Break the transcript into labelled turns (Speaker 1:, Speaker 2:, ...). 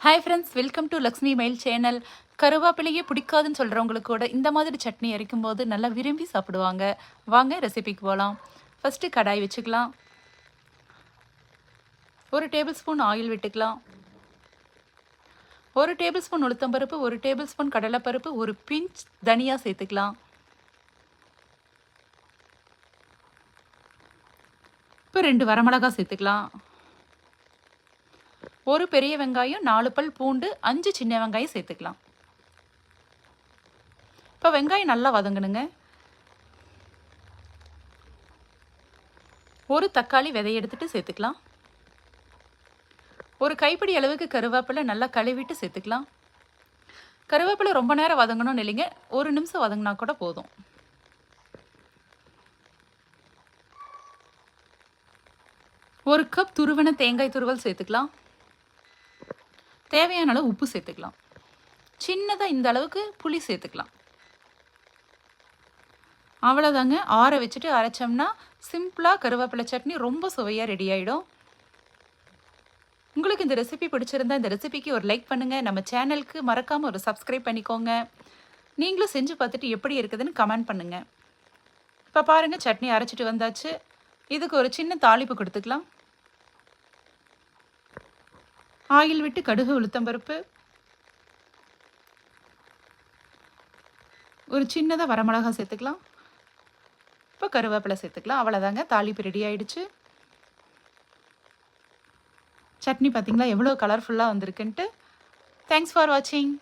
Speaker 1: Hi friends, welcome to Lakshmi mail channel. கருவேப்பிலையே பிடிக்காதுன்னு சொல்கிறவங்களுக்கு கூட இந்த மாதிரி சட்னி அரைக்கும் போது நல்லா விரும்பி சாப்பிடுவாங்க. வாங்க ரெசிபிக்கு போகலாம். ஃபஸ்ட்டு கடாய் வச்சுக்கலாம். 1 டேபிள் ஸ்பூன் ஆயில் விட்டுக்கலாம். 1 டேபிள் ஸ்பூன் உளுத்தம்பருப்பு, 1 டேபிள் ஸ்பூன் கடலைப்பருப்பு, ஒரு பிஞ்ச் தனியா சேர்த்துக்கலாம். இப்போ 2 வரமிளகாய் சேர்த்துக்கலாம். ஒரு பெரிய வெங்காயம், 4 பல் பூண்டு, 5 சின்ன வெங்காயம் சேர்த்துக்கலாம். இப்போ வெங்காயம் நல்லா வதங்கணுங்க. ஒரு தக்காளி விதைய எடுத்துட்டு சேர்த்துக்கலாம். ஒரு கைப்பிடி அளவுக்கு கருவேப்பிலை நல்லா கழுவிட்டு சேர்த்துக்கலாம். கருவேப்பிலை ரொம்ப நேரம் வதங்கணும்னு இல்லைங்க, 1 நிமிஷம் வதங்கினா கூட போதும். ஒரு கப் துருவன தேங்காய் துருவல் சேர்த்துக்கலாம். தேவையான அளவு உப்பு சேர்த்துக்கலாம். சின்னதாக இந்த அளவுக்கு புளி சேர்த்துக்கலாம். அவ்வளோதாங்க. ஆற வச்சுட்டு அரைச்சோம்னா சிம்பிளாக கருவேப்பிலை சட்னி ரொம்ப சுவையாக ரெடி ஆகிடும். உங்களுக்கு இந்த ரெசிபி பிடிச்சிருந்தா இந்த ரெசிபிக்கு ஒரு லைக் பண்ணுங்கள். நம்ம சேனலுக்கு மறக்காமல் ஒரு சப்ஸ்கிரைப் பண்ணிக்கோங்க. நீங்களும் செஞ்சு பார்த்துட்டு எப்படி இருக்குதுன்னு கமெண்ட் பண்ணுங்கள். இப்போ பாருங்கள், சட்னி அரைச்சிட்டு வந்தாச்சு. இதுக்கு ஒரு சின்ன தாளிப்பு கொடுத்துக்கலாம். ஆயில் விட்டு கடுகு, உளுத்தம்பருப்பு, ஒரு சின்னதாக வரமிளகாய் சேர்த்துக்கலாம். இப்போ கருவேப்பிலை சேர்த்துக்கலாம். அவ்வளோதாங்க, தாளிப்பு ரெடி ஆயிடுச்சு. சட்னி பார்த்திங்களா எவ்வளோ கலர்ஃபுல்லாக வந்திருக்குன்ட்டு. தேங்க்ஸ் ஃபார் வாட்சிங்.